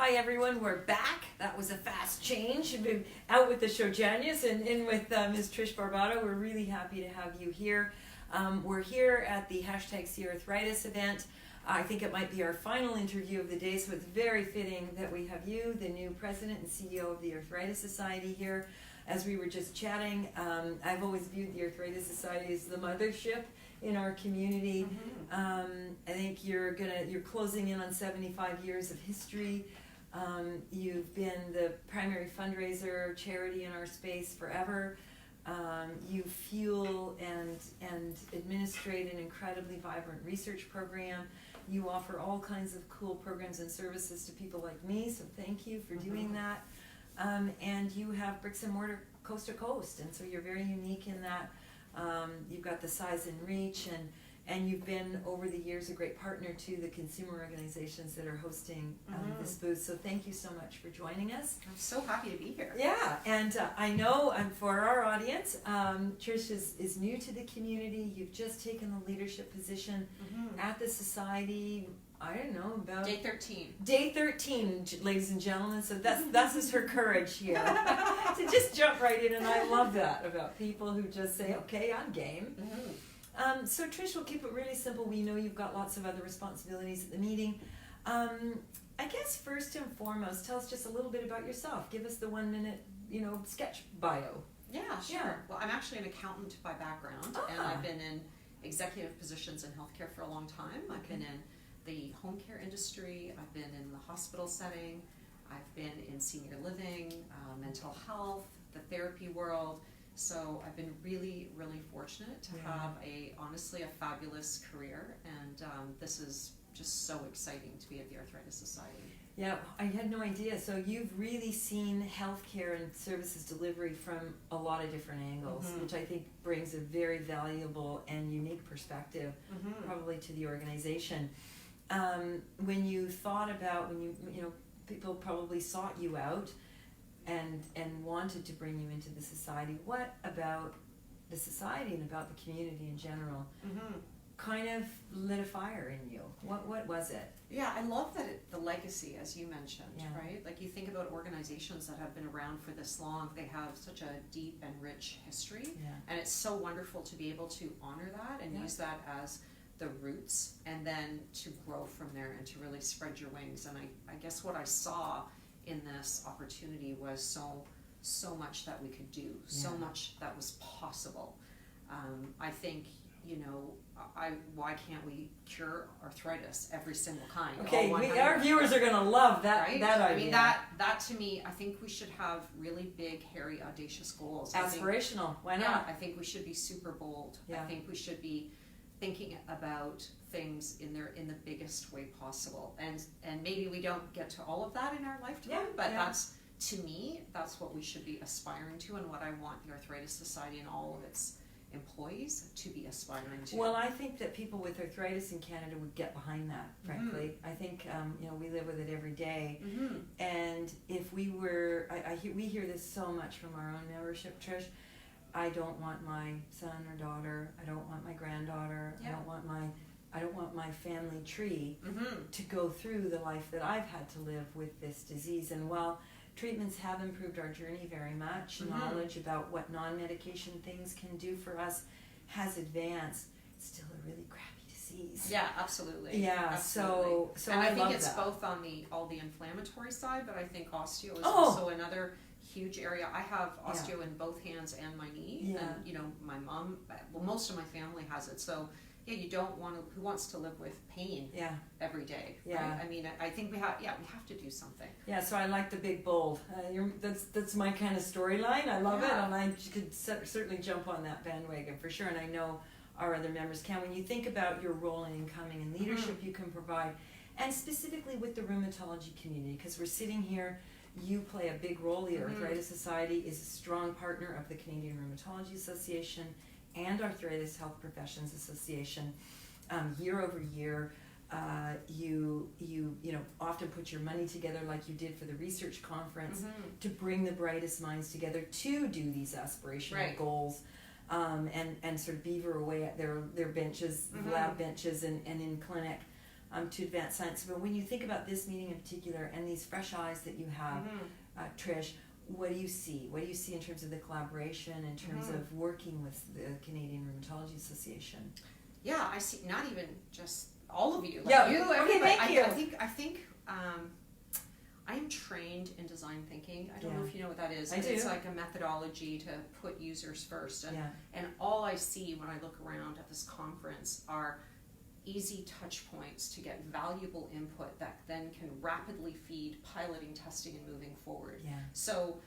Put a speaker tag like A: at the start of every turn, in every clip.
A: Hi everyone, we're back. That was a fast change. We've been out with the show Janius and in with Ms. Trish Barbato. We're really happy to have you here. We're here at the #See Arthritis event. I think it might be our final interview of the day, so it's very fitting that we have you, the new president and CEO of the Arthritis Society, here. As we were just chatting, I've always viewed the Arthritis Society as the mothership in our community. I think you're closing in on 75 years of history. You've been the primary fundraiser charity in our space forever. You fuel and administrate an incredibly vibrant research program. You offer all kinds of cool programs and services to people like me, so thank you for doing that. And you have bricks and mortar coast to coast, and so you're very unique in that. You've got the size and reach, and you've been over the years a great partner to the consumer organizations that are hosting this booth. So thank you so much for joining us.
B: I'm so happy to be here.
A: Yeah, and I know for our audience, Trish is new to the community. You've just taken a leadership position at the society. I don't know, about
B: Day 13.
A: Day 13, ladies and gentlemen. So that's just her courage here to just jump right in, and I love that about people who just say, "Okay, I'm game." So Trish, we'll keep it really simple. We know you've got lots of other responsibilities at the meeting. I guess first and foremost, tell us just a little bit about yourself. Give us the 1 minute, sketch bio.
B: Yeah, sure.
A: Yeah.
B: Well, I'm actually an accountant by background, and I've been in executive positions in healthcare for a long time. I've been in the home care industry, I've been in the hospital setting, I've been in senior living, mental health, the therapy world. So I've been really, really fortunate to have honestly a fabulous career, and this is just so exciting to be at the Arthritis Society.
A: Yeah, I had no idea. So you've really seen healthcare and services delivery from a lot of different angles, which I think brings a very valuable and unique perspective probably to the organization. When you thought about, people probably sought you out and wanted to bring you into the society, what about the society and about the community in general kind of lit a fire in you? What was it?
B: Yeah, I love that the legacy, as you mentioned,
A: Yeah.
B: right? Like you think about organizations that have been around for this long, they have such a deep and rich history, and it's so wonderful to be able to honor that and use that as the roots, and then to grow from there and to really spread your wings. And I guess what I saw in this opportunity was so much that we could do, so much that was possible. I think, why can't we cure arthritis, every single kind?
A: Okay, our viewers are going to love that,
B: right?
A: that idea.
B: I mean, that to me, I think we should have really big, hairy, audacious goals.
A: Aspirational, why not?
B: Yeah, I think we should be super bold.
A: Yeah.
B: I think we should be thinking about things in the biggest way possible, and maybe we don't get to all of that in our lifetime, but that's, to me, that's what we should be aspiring to, and what I want the Arthritis Society and all of its employees to be aspiring to.
A: Well, I think that people with arthritis in Canada would get behind that, frankly. I think we live with it every day, and if we were, we hear this so much from our own membership, Trish. I don't want my son or daughter, I don't want my granddaughter, I don't want my family tree to go through the life that I've had to live with this disease. And while treatments have improved our journey very much, knowledge about what non-medication things can do for us has advanced, it's still a really crappy disease.
B: Yeah, absolutely.
A: Yeah,
B: absolutely.
A: so
B: and I think it's
A: that.
B: Both on all the inflammatory side, but I think osteo is also another huge area. I have osteo in both hands and my knee, and my mom, most of my family has it. So you don't want to. Who wants to live with pain every day?
A: Yeah,
B: right? I mean, I think we have to do something.
A: Yeah, so I like the big bold. That's my kind of storyline. I love it, and I could certainly jump on that bandwagon for sure. And I know our other members can. When you think about your role in incoming and leadership you can provide, and specifically with the rheumatology community, because we're sitting here. You play a big role. The Arthritis Society is a strong partner of the Canadian Rheumatology Association and Arthritis Health Professions Association. Year over year, you often put your money together, like you did for the research conference, to bring the brightest minds together to do these aspirational goals, and sort of beaver away at their benches, lab benches, and in clinic. to advance science. But when you think about this meeting in particular and these fresh eyes that you have, Trish, what do you see? What do you see in terms of the collaboration, in terms of working with the Canadian Rheumatology Association?
B: Yeah, I see. Not even just all of you. Like
A: yeah.
B: You,
A: okay, thank you.
B: I think. I am trained in design thinking. I don't know if you know what that is.
A: I do.
B: It's like a methodology to put users first. And all I see when I look around at this conference are easy touch points to get valuable input that then can rapidly feed piloting, testing, and moving forward. So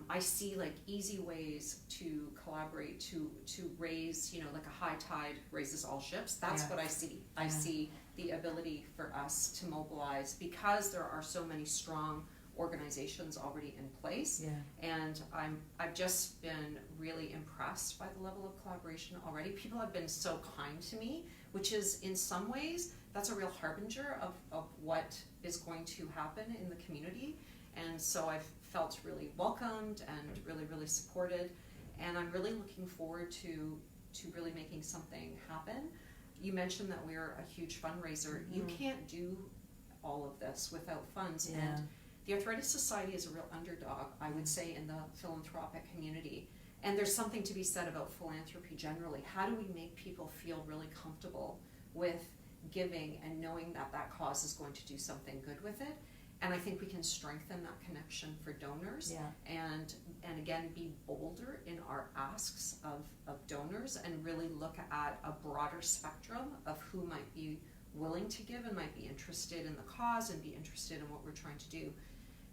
B: I see like easy ways to collaborate to raise, like a high tide raises all ships. That's what I see. I see the ability for us to mobilize because there are so many strong organizations already in place. And I've just been really impressed by the level of collaboration already. People have been so kind to me, which is in some ways that's a real harbinger of what is going to happen in the community. And so I've felt really welcomed and really, really supported. And I'm really looking forward to really making something happen. You mentioned that we're a huge fundraiser. You can't do all of this without funds. And the Arthritis Society is a real underdog, I would say, in the philanthropic community. And there's something to be said about philanthropy generally. How do we make people feel really comfortable with giving and knowing that that cause is going to do something good with it? And I think we can strengthen that connection for donors and again, be bolder in our asks of donors and really look at a broader spectrum of who might be willing to give and might be interested in the cause and be interested in what we're trying to do.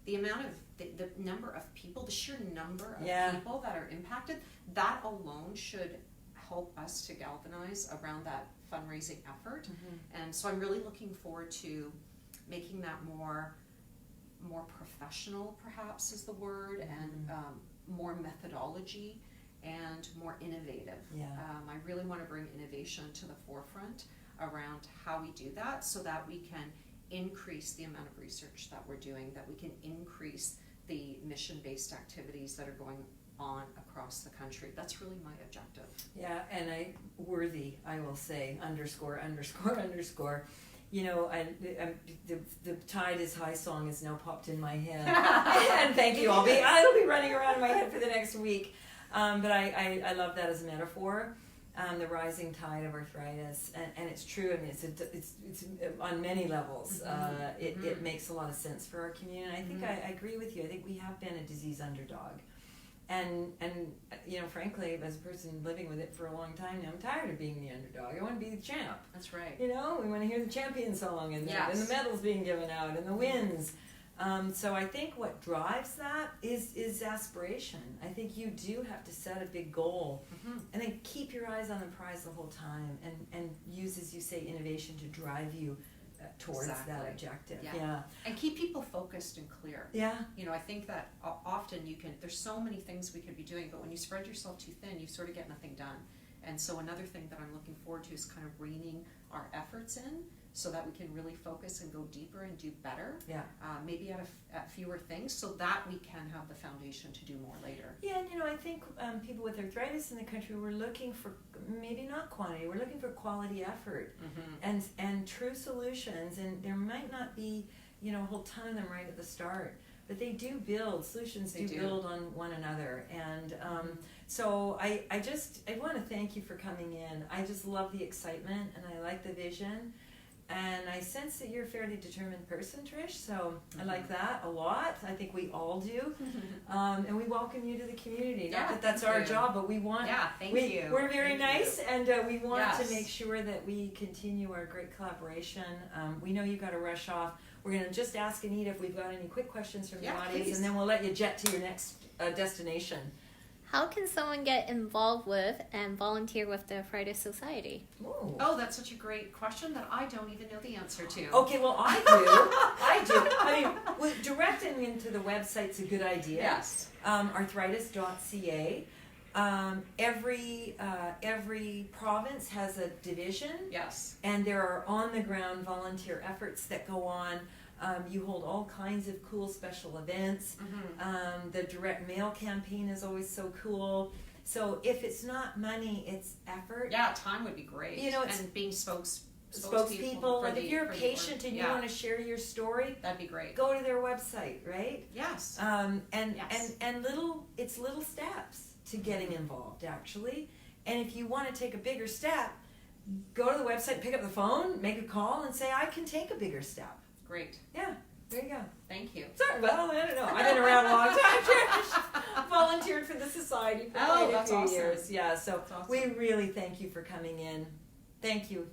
B: The amount of, the number of people, the sheer number of people that are impacted, that alone should help us to galvanize around that fundraising effort. And so I'm really looking forward to making that more professional, perhaps is the word, and more methodology and more innovative. I really want to bring innovation to the forefront around how we do that so that we can increase the amount of research that we're doing, that we can increase the mission-based activities that are going on across the country. That's really my objective.
A: And I will say, underscore. The Tide is High song is now popped in my head. And thank you. I'll be running around in my head for the next week. But I love that as a metaphor. The rising tide of arthritis, and it's true. I mean, it's on many levels. It makes a lot of sense for our community. And I think I agree with you. I think we have been a disease underdog. And frankly, as a person living with it for a long time now, I'm tired of being the underdog. I want to be the champ.
B: That's right.
A: We want to hear the champion song and the medals being given out and the wins. So I think what drives that is aspiration. I think you do have to set a big goal and then keep your eyes on the prize the whole time and use, as you say, innovation to drive you towards that objective.
B: And keep people focused and clear. I think that often there's so many things we could be doing, but when you spread yourself too thin, you sort of get nothing done. And so another thing that I'm looking forward to is kind of reining our efforts in so that we can really focus and go deeper and do better. Maybe at fewer things so that we can have the foundation to do more later.
A: And I think people with arthritis in the country, we're looking for maybe not quantity, we're looking for quality effort and true solutions. And there might not be a whole ton of them right at the start, but they do build, solutions do build on one another. And so I want to thank you for coming in. I just love the excitement and I like the vision. And I sense that you're a fairly determined person, Trish, so I like that a lot. I think we all do. And we welcome you to the community. Not that that's our job, but we want...
B: thank you.
A: We're very nice, and we want to make sure that we continue our great collaboration. We know you've got to rush off. We're going to just ask Anita if we've got any quick questions from the audience, and then we'll let you jet to your next destination.
C: How can someone get involved with and volunteer with the Arthritis Society?
A: Ooh.
B: Oh, that's such a great question that I don't even know the answer to.
A: Okay, well, I do. I mean, directing into the website's a good idea.
B: Yes.
A: Arthritis.ca. Every province has a division.
B: Yes.
A: And there are on-the-ground volunteer efforts that go on. You hold all kinds of cool special events. The direct mail campaign is always so cool. So if it's not money, it's effort.
B: Time would be great. And being
A: spokespeople. Like if you're a
B: for the
A: patient and you want to share your story,
B: that'd be great.
A: go to their website, right?
B: Yes.
A: And
B: Yes.
A: and it's little steps to getting involved actually. And if you want to take a bigger step, go to the website, pick up the phone, make a call, and say, I can take a bigger step.
B: Great.
A: Yeah, there you go.
B: Thank you.
A: Sorry, well, I don't know. I've been around a long time, Trish. Volunteered for the society for quite a
B: that's
A: few
B: awesome.
A: years. Yeah, so
B: That's awesome.
A: we really thank you for coming in. Thank you.